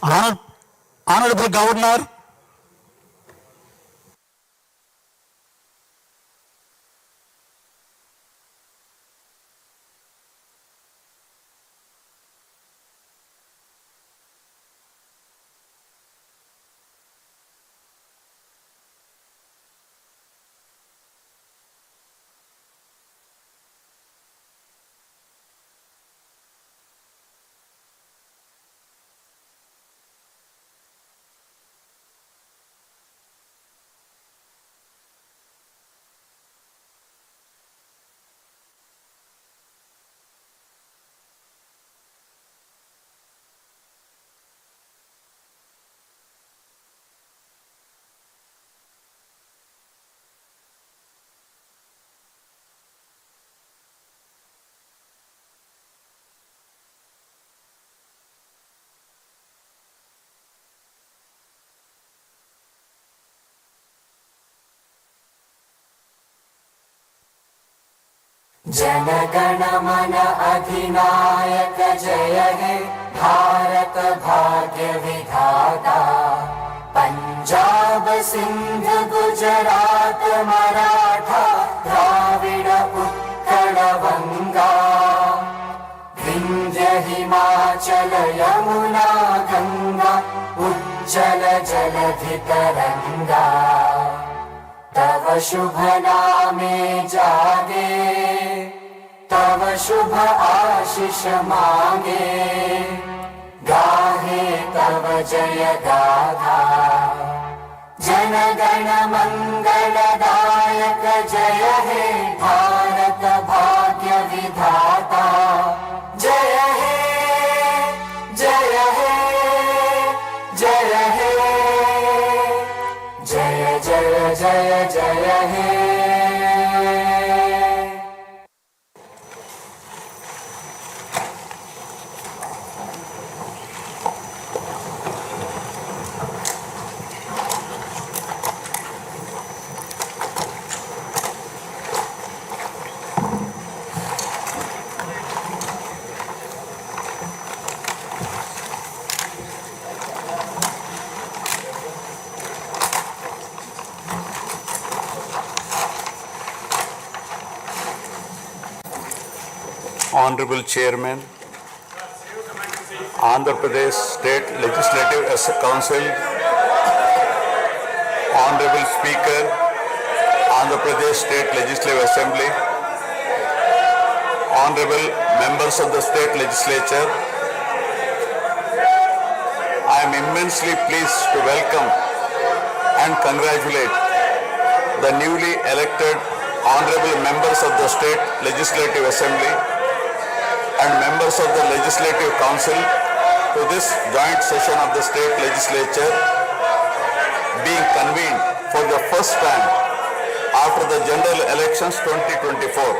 Honorable Governor, जनगण मन अधिनायक जय हे भारत भाग्य विधाता। पंजाब सिंध गुजरात मराठा द्राविड़ उत्कल बंगा। विंध्य हिमाचल यमुना गंगा उज्जल जलधि तरंगा। तव शुभ नामे जागे तव शुभ आशीष मांगे। गाहे तव जय गाथा जनगण मंगलदायक जय हे भारत भाग्य विधाता। जय हे जय हे जय हे जय जय जय जय हे। Honorable Chairman, Andhra Pradesh State Legislative Council, Honorable Speaker, Andhra Pradesh State Legislative Assembly, Honorable Members of the State Legislature, I am immensely pleased to welcome and congratulate the newly elected Honorable Members of the State Legislative Assembly and members of the Legislative Council to this joint session of the State Legislature being convened for the first time after the General Elections 2024.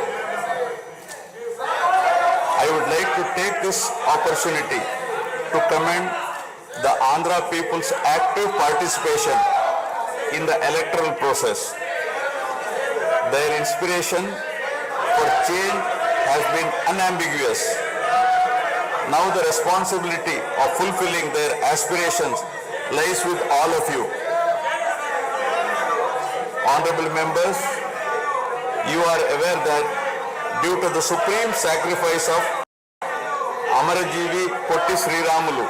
I would like to take this opportunity to commend the Andhra people's active participation in the electoral process. Their inspiration for change has been unambiguous. Now the responsibility of fulfilling their aspirations lies with all of you. Honorable members, you are aware that due to the supreme sacrifice of Amarajeevi Potti Sriramulu,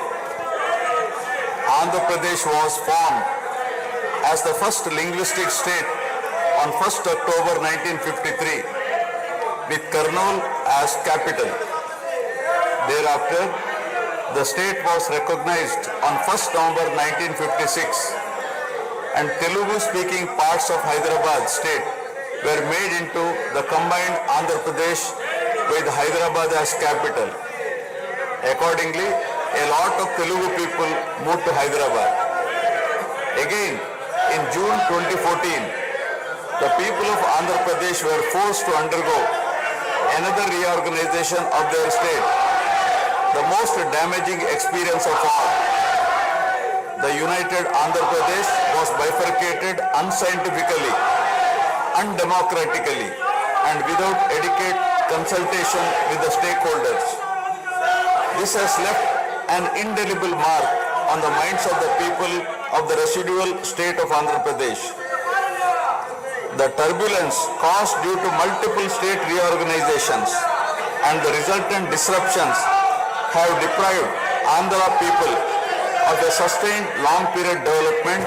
Andhra Pradesh was formed as the first linguistic state on 1st October 1953 with Kurnool as capital. Thereafter, the state was recognized on 1st November 1956 and Telugu-speaking parts of Hyderabad state were made into the combined Andhra Pradesh with Hyderabad as capital. Accordingly, a lot of Telugu people moved to Hyderabad. Again, in June 2014, the people of Andhra Pradesh were forced to undergo another reorganization of their state, the most damaging experience of all. The united Andhra Pradesh was bifurcated unscientifically, undemocratically, and without adequate consultation with the stakeholders. This has left an indelible mark on the minds of the people of the residual state of Andhra Pradesh. The turbulence caused due to multiple state reorganizations and the resultant disruptions have deprived Andhra people of a sustained long-period development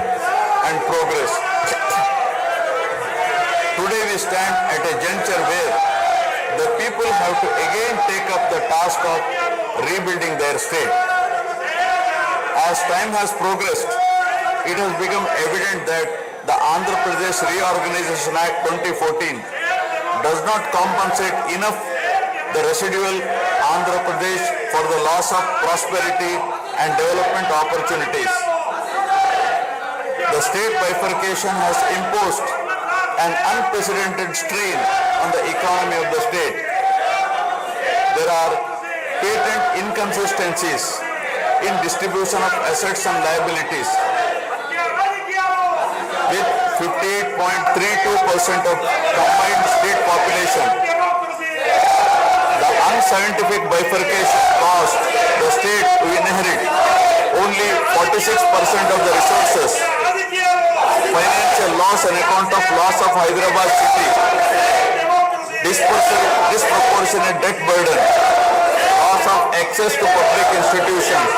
and progress. Today we stand at a juncture where the people have to again take up the task of rebuilding their state. As time has progressed, it has become evident that the Andhra Pradesh Reorganization Act 2014 does not compensate enough the residual Andhra Pradesh for the loss of prosperity and development opportunities. The state bifurcation has imposed an unprecedented strain on the economy of the state. There are patent inconsistencies in distribution of assets and liabilities, with 58.32% of combined state population. The unscientific bifurcation caused the state to inherit only 46% of the resources, financial loss on account of loss of Hyderabad city, disproportionate debt burden, loss of access to public institutions,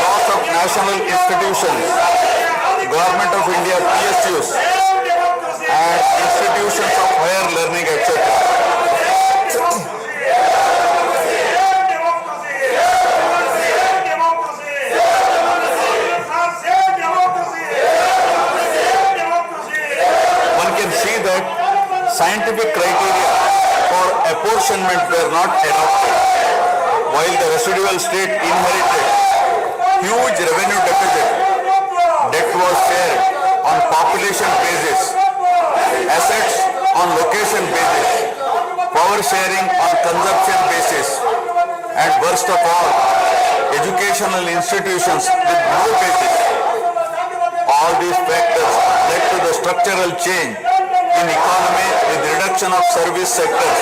loss of national institutions, Government of India PSUs, and institutions of higher learning, etc. One can see that scientific criteria for apportionment were not adopted, while the residual state inherited huge revenue deficit. Debt was shared on population basis, assets on location basis, power sharing on consumption basis, and worst of all, educational institutions with no basis. All these factors led to the structural change in economy with reduction of service sectors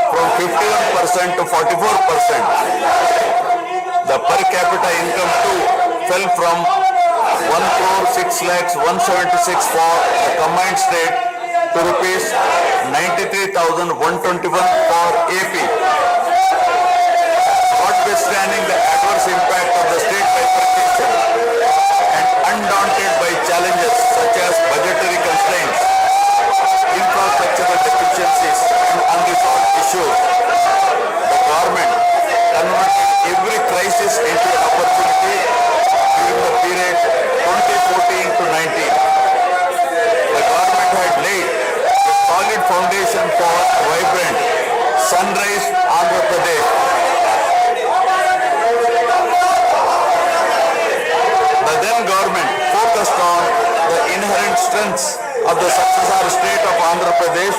from 51% to 44%. The per capita income too fell from 1,06,176 for the combined state to rupees 93,121 for AP. Notwithstanding the adverse impact of the state bifurcation and undaunted by challenges such as budgetary constraints, infrastructural deficiencies and unresolved issues, the government converted every crisis into an opportunity during the period 2014 to 19. The government had laid a solid foundation for a vibrant sunrise Andhra Pradesh. The then government focused on the inherent strengths of the successor state of Andhra Pradesh,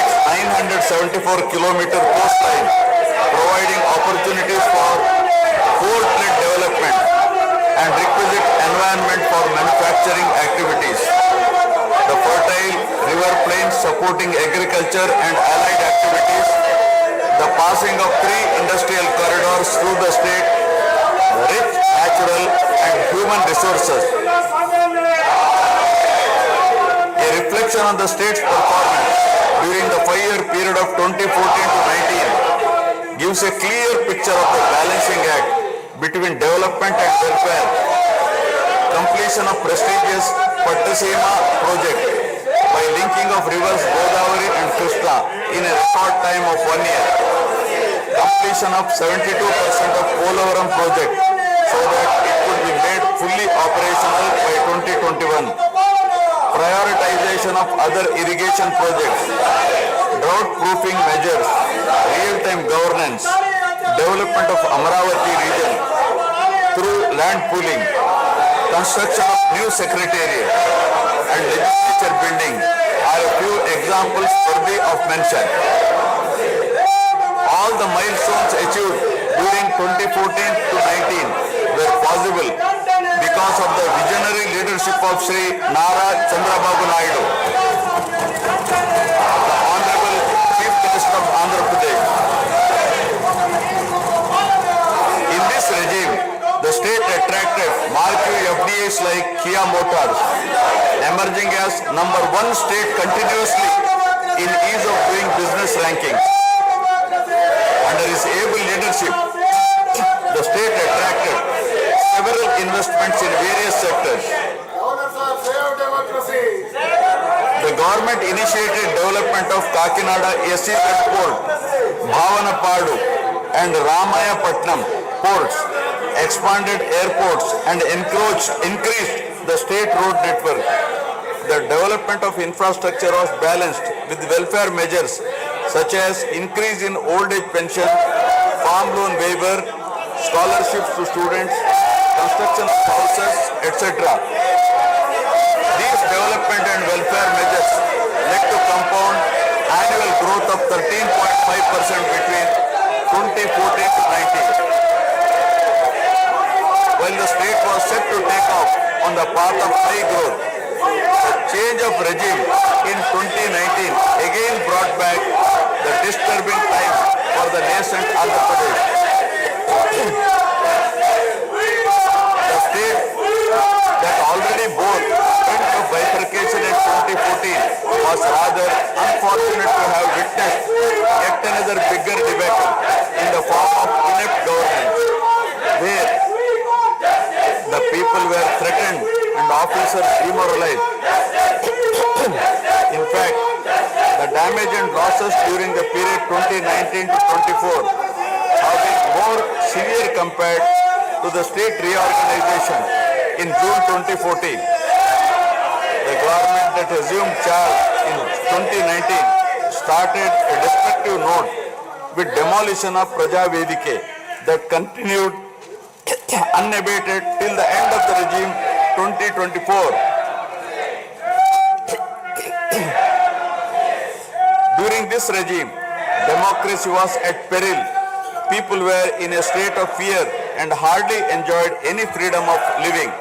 its 974-kilometer coastline, providing opportunities for port-led development and requisite environment for manufacturing activities. The fertile river plains supporting agriculture and allied activities, the passing of 3 industrial corridors through the state, the rich natural and human resources. A reflection on the state's performance during the 5-year period of 2014 to 19 gives a clear picture of the balancing act between development and welfare. Completion of prestigious Pattasima project by linking of rivers Godavari and Krishna in a record time of 1 year. Completion of 72% of Polavaram project so that it could be made fully operational by 2021. Prioritization of other irrigation projects, drought proofing measures, real-time governance, development of Amaravati region through land pooling, construction of new secretariat and legislature building are a few examples worthy of mention. All the milestones achieved during 2014 to 19 were possible because of the visionary leadership of Sri Nara Chandrababu Naidu, the Honorable Chief Minister of Andhra Pradesh. In this regime, the state Tata Motors, emerging as #1 state continuously in ease of doing business rankings. Under his able leadership, the state attracted several investments in various sectors. The government initiated development of Kakinada SEZ port, Bhavanapadu and Ramayapatnam ports, expanded airports and increased the state road network. The development of infrastructure was balanced with welfare measures such as increase in old age pension, farm loan waiver, scholarships to students, construction of houses, etc. These development and welfare measures led to compound annual growth of 13.5% between 2014 to 19. While the state was set to take off on the path of high growth, the change of regime in 2019 again brought back the disturbing time for the nascent Andhra Pradesh. The state that already bore hint of bifurcation in 2014 was rather unfortunate to have witnessed yet another bigger debacle in the form of inept governance, where the people were threatened and officers demoralized. In fact, the damage and losses during the period 2019 to 24 have been more severe compared to the state reorganization in June 2014. The government that assumed charge in 2019 started a destructive note with demolition of Praja Vedike that continued unabated till the end of the regime 2024. During this regime, democracy was at peril. People were in a state of fear and hardly enjoyed any freedom of living.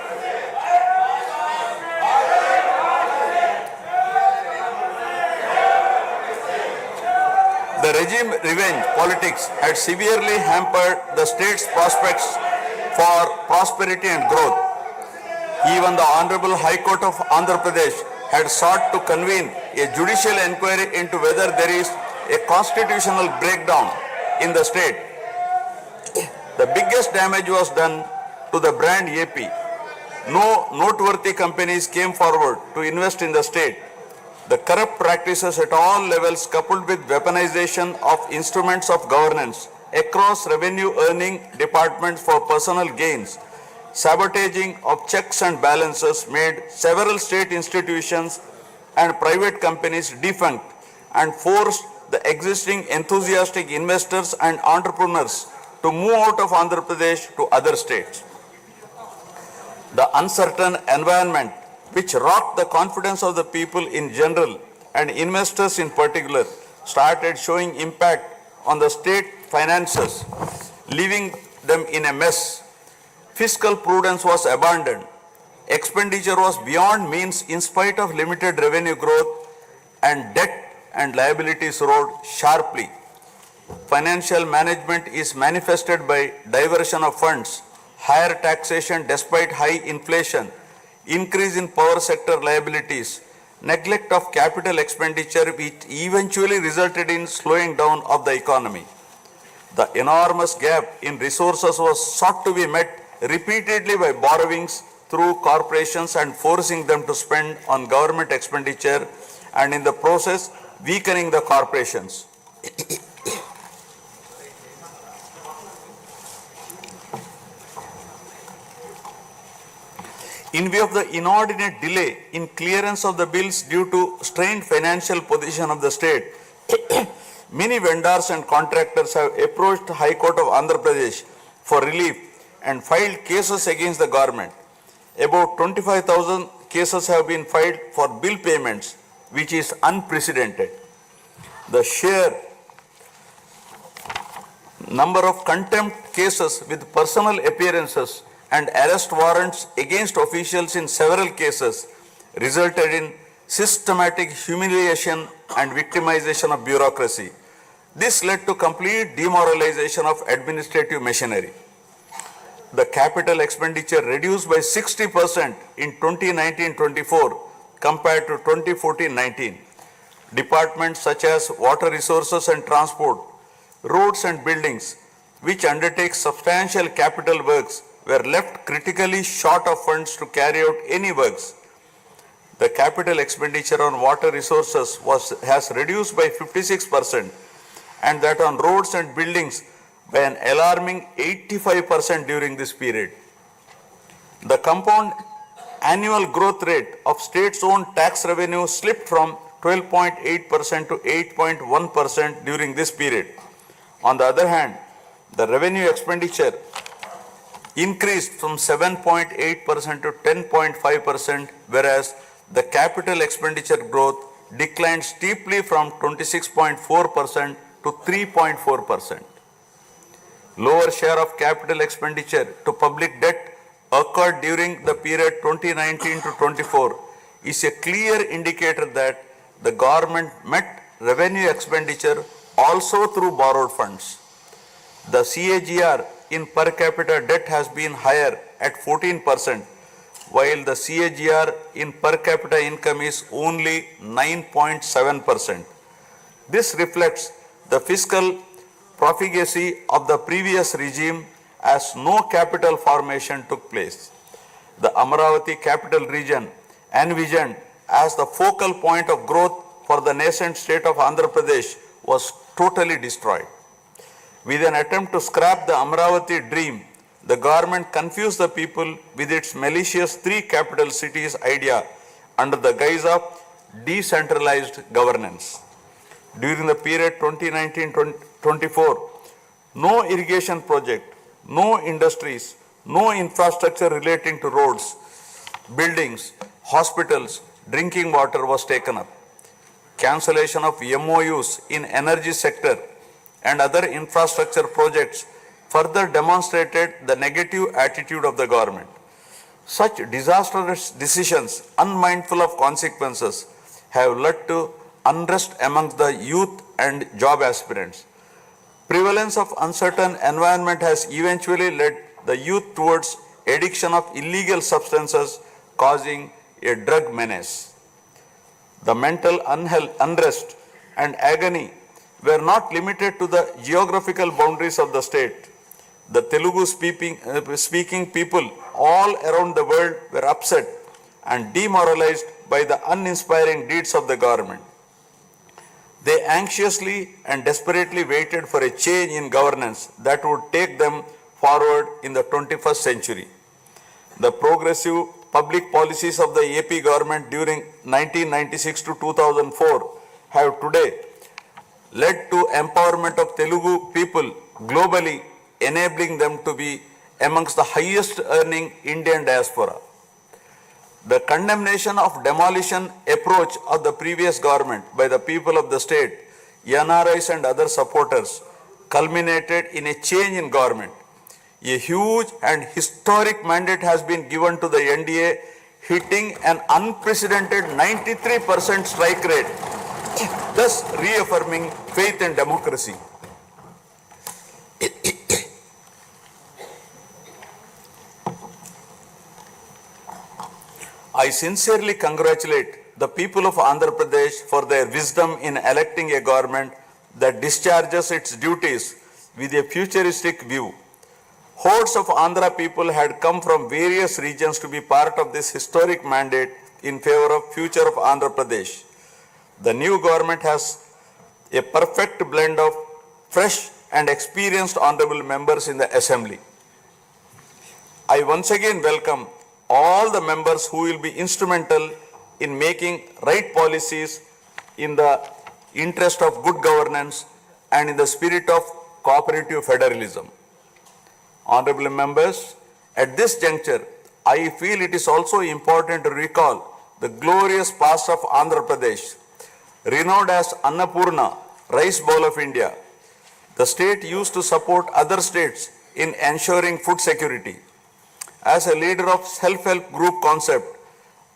The regime revenge politics had severely hampered the state's prospects for prosperity and growth. Even the Honorable High Court of Andhra Pradesh had sought to convene a judicial inquiry into whether there is a constitutional breakdown in the state. The biggest damage was done to the brand AP. No noteworthy companies came forward to invest in the state. The corrupt practices at all levels, coupled with weaponization of instruments of governance across revenue earning departments for personal gains, sabotaging of checks and balances, made several state institutions and private companies defunct and forced the existing enthusiastic investors and entrepreneurs to move out of Andhra Pradesh to other states. The uncertain environment which rocked the confidence of the people in general and investors in particular started showing impact on the state finances, leaving them in a mess. Fiscal prudence was abandoned. Expenditure was beyond means in spite of limited revenue growth, and debt and liabilities rose sharply. Financial management is manifested by diversion of funds, higher taxation despite high inflation, increase in power sector liabilities, neglect of capital expenditure, which eventually resulted in slowing down of the economy. The enormous gap in resources was sought to be met repeatedly by borrowings through corporations and forcing them to spend on government expenditure, and in the process weakening the corporations. In view of the inordinate delay in clearance of the bills due to strained financial position of the state, many vendors and contractors have approached the High Court of Andhra Pradesh for relief and filed cases against the government. About 25,000 cases have been filed for bill payments, which is unprecedented. The sheer number of contempt cases with personal appearances and arrest warrants against officials in several cases resulted in systematic humiliation and victimization of bureaucracy. This led to complete demoralization of administrative machinery. the capital expenditure reduced by 60% in 2019-24 compared to 2014-19. Departments such as water resources and transport, roads and buildings, which undertake substantial capital works, were left critically short of funds to carry out any works. The capital expenditure on water resources has reduced by 56%, and that on roads and buildings by an alarming 85% during this period. The compound annual growth rate of states-owned tax revenue slipped from 12.8% to 8.1% during this period. On the other hand, the revenue expenditure increased from 7.8% to 10.5%, whereas the capital expenditure growth declined steeply from 26.4% to 3.4%. Lower share of capital expenditure to public debt occurred during the period 2019 to 24 is a clear indicator that the government met revenue expenditure also through borrowed funds. The CAGR in per capita debt has been higher at 14%, while the CAGR in per capita income is only 9.7%. This reflects the fiscal profligacy of the previous regime as no capital formation took place. The Amaravati capital region, envisioned as the focal point of growth for the nascent state of Andhra Pradesh, was totally destroyed. With an attempt to scrap the Amaravati dream, the government confused the people with its malicious three capital cities idea under the guise of decentralized governance. During the period 2019-24, no irrigation project, no industries, no infrastructure relating to roads, buildings, hospitals, drinking water was taken up. Cancellation of MOUs in energy sector and other infrastructure projects further demonstrated the negative attitude of the government. Such disastrous decisions, unmindful of consequences, have led to unrest amongst the youth and job aspirants. Prevalence of uncertain environment has eventually led the youth towards addiction of illegal substances, causing a drug menace. The mental unrest and agony were not limited to the geographical boundaries of the state. The Telugu speaking people all around the world were upset and demoralized by the uninspiring deeds of the government. They anxiously and desperately waited for a change in governance that would take them forward in the 21st century. The progressive public policies of the AP government during 1996 to 2004 have today led to empowerment of Telugu people globally, enabling them to be amongst the highest earning Indian diaspora. The condemnation of demolition approach of the previous government by the people of the state, NRIs and other supporters, culminated in a change in government. A huge and historic mandate has been given to the NDA, hitting an unprecedented 93% strike rate, thus reaffirming faith in democracy. I sincerely congratulate the people of Andhra Pradesh for their wisdom in electing a government that discharges its duties with a futuristic view. Hordes of Andhra people had come from various regions to be part of this historic mandate in favor of future of Andhra Pradesh. The new government has a perfect blend of fresh and experienced honorable members in the assembly. I once again welcome all the members who will be instrumental in making right policies in the interest of good governance and in the spirit of cooperative federalism. Honorable members, at this juncture, I feel it is also important to recall the glorious past of Andhra Pradesh. Renowned as Annapurna, rice bowl of India, the state used to support other states in ensuring food security. As a leader of self-help group concept,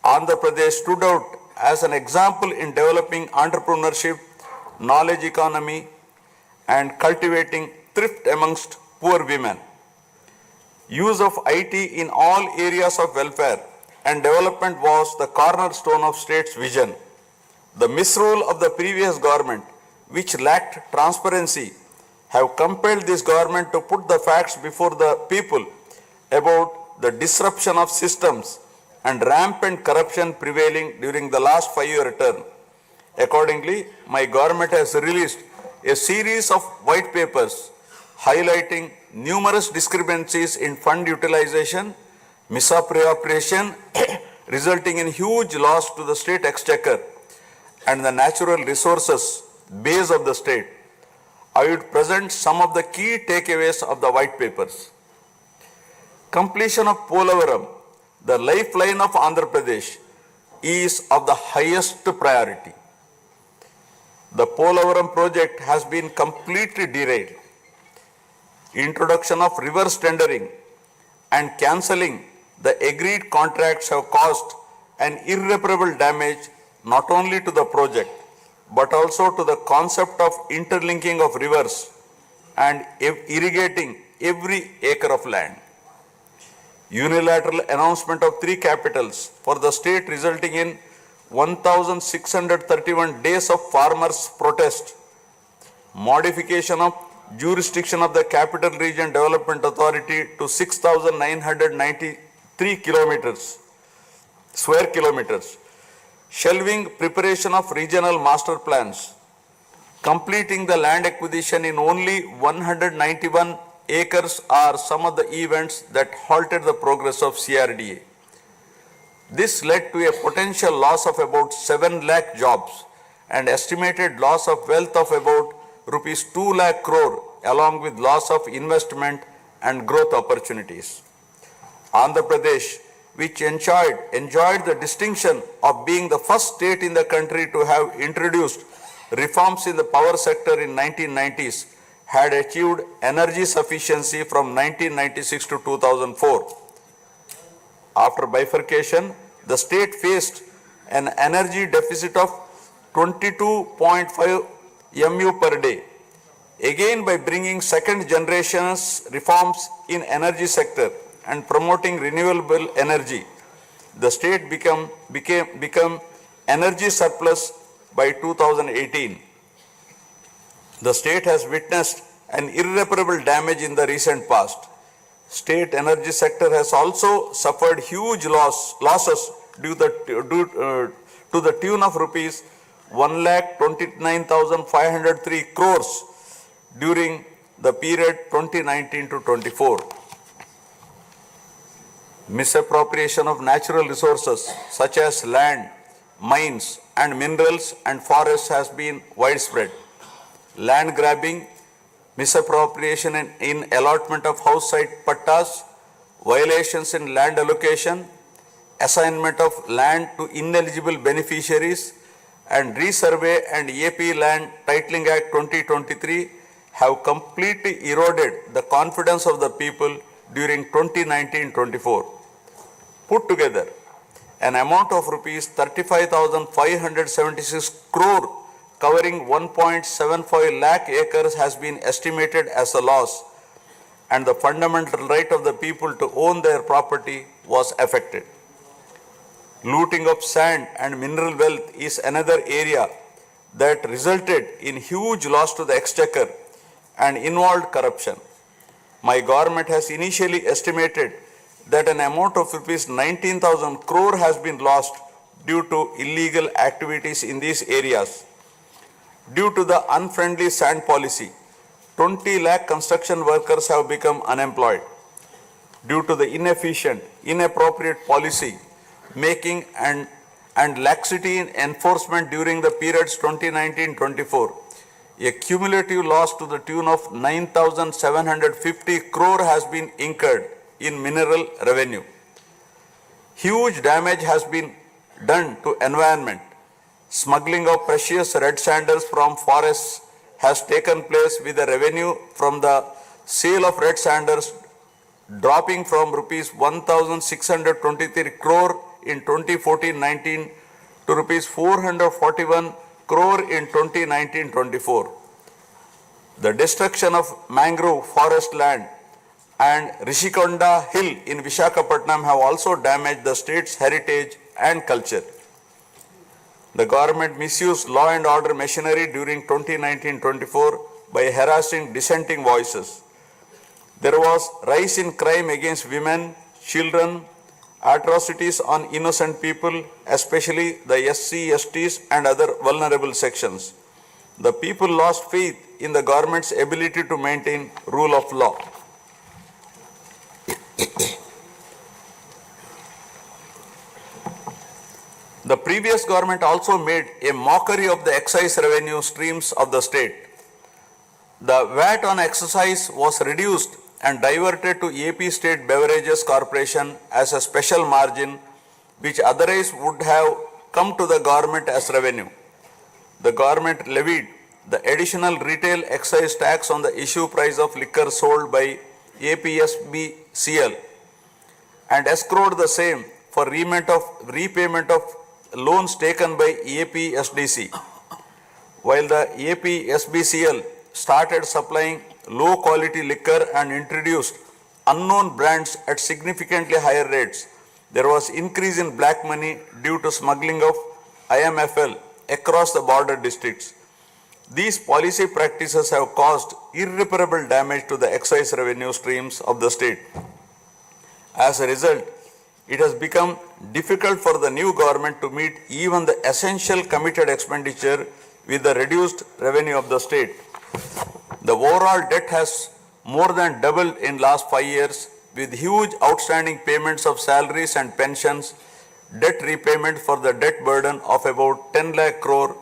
Andhra Pradesh stood out as an example in developing entrepreneurship, knowledge economy, and cultivating thrift amongst poor women. Use of IT in all areas of welfare and development was the cornerstone of state's vision. The misrule of the previous government, which lacked transparency, have compelled this government to put the facts before the people about the disruption of systems and rampant corruption prevailing during the last 5-year term. Accordingly, my government has released a series of white papers highlighting numerous discrepancies in fund utilization, misappropriation, resulting in huge loss to the state exchequer and the natural resources base of the state. I would present some of the key takeaways of the white papers. Completion of Polavaram, the lifeline of Andhra Pradesh, is of the highest priority. The Polavaram project has been completely derailed. Introduction of reverse tendering and cancelling the agreed contracts have caused an irreparable damage not only to the project but also to the concept of interlinking of rivers and irrigating every acre of land. Unilateral announcement of 3 capitals for the state resulting in 1,631 days of farmers' protest. Modification of jurisdiction of the Capital Region Development Authority to 6,993 square kilometers. Shelving preparation of regional master plans. Completing the land acquisition in only 191 acres are some of the events that halted the progress of CRDA. This led to a potential loss of about 7 lakh jobs and estimated loss of wealth of about rupees 2 lakh crore along with loss of investment and growth opportunities. Andhra Pradesh, which enjoyed the distinction of being the first state in the country to have introduced reforms in the power sector in 1990s, had achieved energy sufficiency from 1996 to 2004. After bifurcation, the state faced an energy deficit of 22.5 MU per day. Again, by bringing second generation's reforms in energy sector and promoting renewable energy, the state became energy surplus by 2018. The state has witnessed an irreparable damage in the recent past. State energy sector has also suffered huge losses to the tune of rupees 1,29,503 crores during the period 2019 to 24. Misappropriation of natural resources such as land, mines and minerals and forests has been widespread. Land grabbing, misappropriation in allotment of house site pattas, violations in land allocation, assignment of land to ineligible beneficiaries, and resurvey and AP Land Titling Act 2023 have completely eroded the confidence of the people during 2019-24. Put together, an amount of rupees 35,576 crore covering 1.75 lakh acres has been estimated as a loss, and the fundamental right of the people to own their property was affected. Looting of sand and mineral wealth is another area that resulted in huge loss to the exchequer and involved corruption. My government has initially estimated that an amount of rupees 19,000 crore has been lost due to illegal activities in these areas. Due to the unfriendly sand policy, 20 lakh construction workers have become unemployed. Due to the inefficient, inappropriate policy making and laxity in enforcement during the periods 2019-24, a cumulative loss to the tune of 9,750 crore has been incurred in mineral revenue. Huge damage has been done to environment. Smuggling of precious red sandals from forests has taken place with the revenue from the sale of red sandals dropping from rupees 1,623 crore in 2014-19 to rupees 441 crore in 2019-24. The destruction of mangrove forest land and Rishikonda Hill in Vishakhapatnam have also damaged the state's heritage and culture. The government misused law and order machinery during 2019-24 by harassing dissenting voices. There was rise in crime against women, children, atrocities on innocent people, especially the SC, STs and other vulnerable sections. The people lost faith in the government's ability to maintain rule of law. The previous government also made a mockery of the excise revenue streams of the state. The VAT on excise was reduced and diverted to AP State Beverages Corporation as a special margin which otherwise would have come to the government as revenue. The government levied the additional retail excise tax on the issue price of liquor sold by APSBCL and escrowed the same for repayment of loans taken by APSDC. While the APSBCL started supplying low quality liquor and introduced unknown brands at significantly higher rates, there was increase in black money due to smuggling of IMFL across the border districts. These policy practices have caused irreparable damage to the excise revenue streams of the state. As a result, it has become difficult for the new government to meet even the essential committed expenditure with the reduced revenue of the state. The overall debt has more than doubled in last 5 years with huge outstanding payments of salaries and pensions, debt repayment for the debt burden of about 10 lakh crore,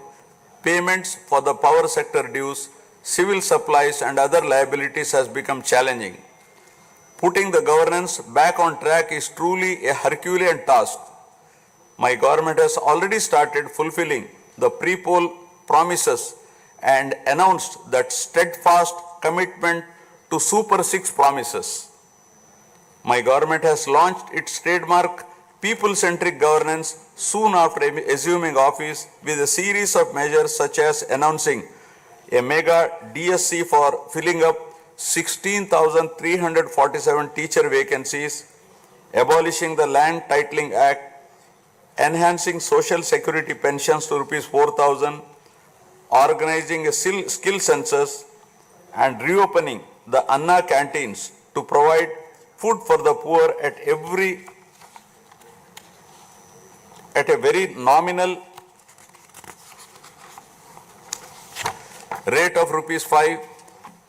payments for the power sector dues, civil supplies and other liabilities has become challenging. Putting the governance back on track is truly a Herculean task. My government has already started fulfilling the pre-poll promises and announced that steadfast commitment to Super 6 promises. My government has launched its trademark people-centric governance soon after assuming office with a series of measures such as announcing a mega DSC for filling up 16,347 teacher vacancies, abolishing the Land Titling Act, enhancing social security pensions to rupees 4,000, organizing a skill census, and reopening the Anna canteens to provide food for the poor at a very nominal rate of rupees 5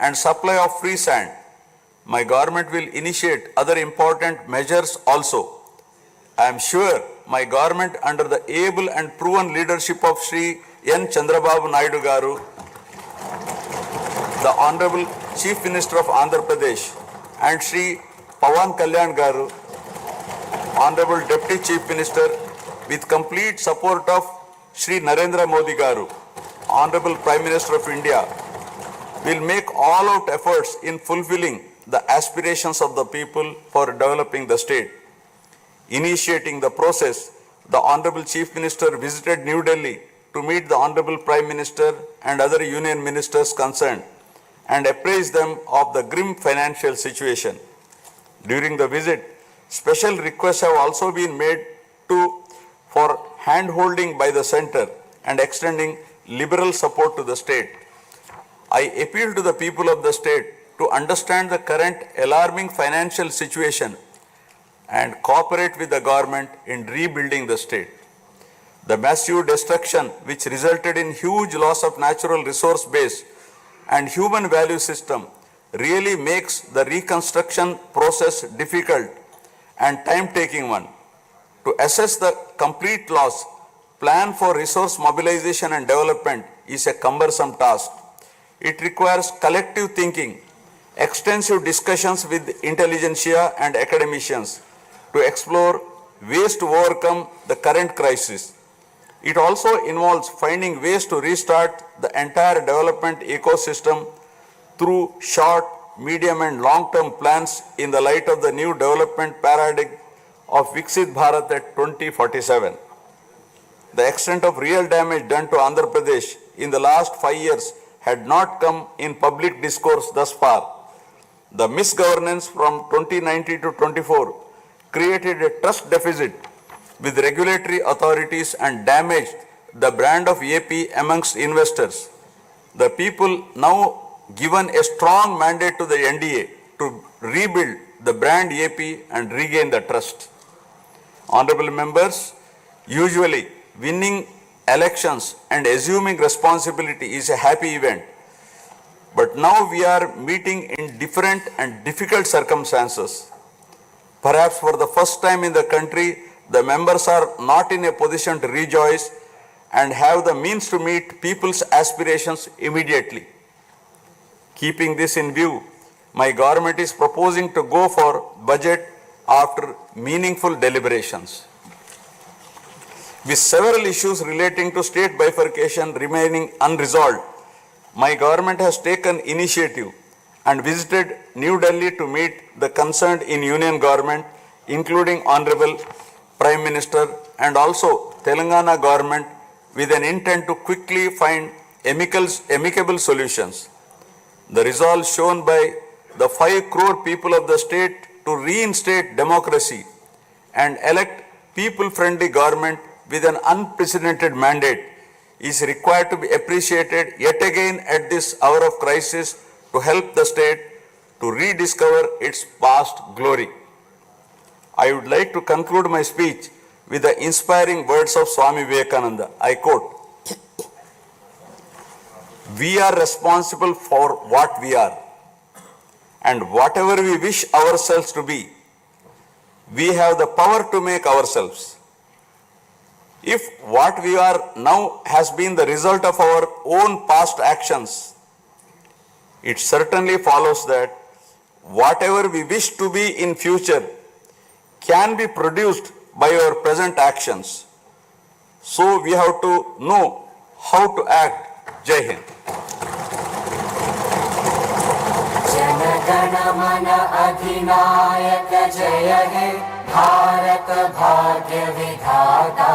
and supply of free sand. My government will initiate other important measures also. I am sure my government under the able and proven leadership of Shri N. Chandrababu Naidu Garu, the Honorable Chief Minister of Andhra Pradesh, and Shri Pawan Kalyan Garu, Honorable Deputy Chief Minister, with complete support of Shri Narendra Modi Garu, Honorable Prime Minister of India, will make all-out efforts in fulfilling the aspirations of the people for developing the state. Initiating the process, the Honorable Chief Minister visited New Delhi to meet the Honorable Prime Minister and other union ministers concerned and apprise them of the grim financial situation. During the visit, special requests have also been made for hand-holding by the centre and extending liberal support to the state. I appeal to the people of the state to understand the current alarming financial situation and cooperate with the government in rebuilding the state. The massive destruction which resulted in huge loss of natural resource base and human value system really makes the reconstruction process difficult and time-taking one. To assess the complete loss, plan for resource mobilization and development is a cumbersome task. It requires collective thinking, extensive discussions with intelligentsia and academicians to explore ways to overcome the current crisis. It also involves finding ways to restart the entire development ecosystem through short, medium and long-term plans in the light of the new development paradigm of Viksit Bharat at 2047. The extent of real damage done to Andhra Pradesh in the last 5 years had not come in public discourse thus far. The misgovernance from 2019 to 24 created a trust deficit with regulatory authorities and damaged the brand of AP amongst investors. The people now given a strong mandate to the NDA to rebuild the brand AP and regain the trust. Honorable members, usually winning elections and assuming responsibility is a happy event. But now we are meeting in different and difficult circumstances. Perhaps for the first time in the country, the members are not in a position to rejoice and have the means to meet people's aspirations immediately. Keeping this in view, my government is proposing to go for budget after meaningful deliberations. With several issues relating to state bifurcation remaining unresolved, my government has taken initiative and visited New Delhi to meet the concerned in Union government, including Honorable Prime Minister and also Telangana government, with an intent to quickly find amicable solutions. The resolve shown by the 5 crore people of the state to reinstate democracy and elect people-friendly government with an unprecedented mandate is required to be appreciated yet again at this hour of crisis to help the state to rediscover its past glory. I would like to conclude my speech with the inspiring words of Swami Vivekananda. I quote, "We are responsible for what we are, and whatever we wish ourselves to be, we have the power to make ourselves. If what we are now has been the result of our own past actions, it certainly follows that whatever we wish to be in future can be produced by our present actions. So we have to know how to act." Jai Hind. Jana Gana मन अधिनायक जय हे भारत भाग्य विधाता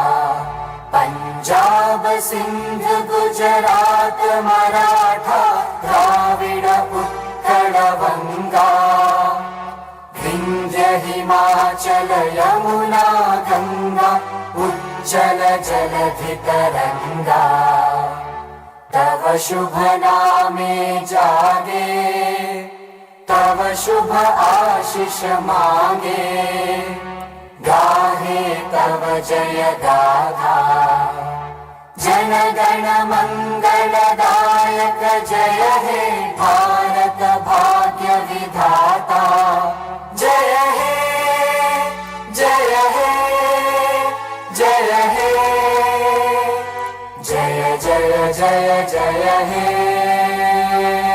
पंजाब सिंध गुजरात मराठा द्राविड उत्कल बंगा विंध्य हिमाचल यमुना गंगा उज्जल जलधि तरंगा तव शुभ नामे जागे तव शुभ आशीष मांगे गाहे तव जय गाथा जन गण मंगलदायक जय हे भारत भाग्य विधाता जय हे जय हे जय हे जय जय जय जय हे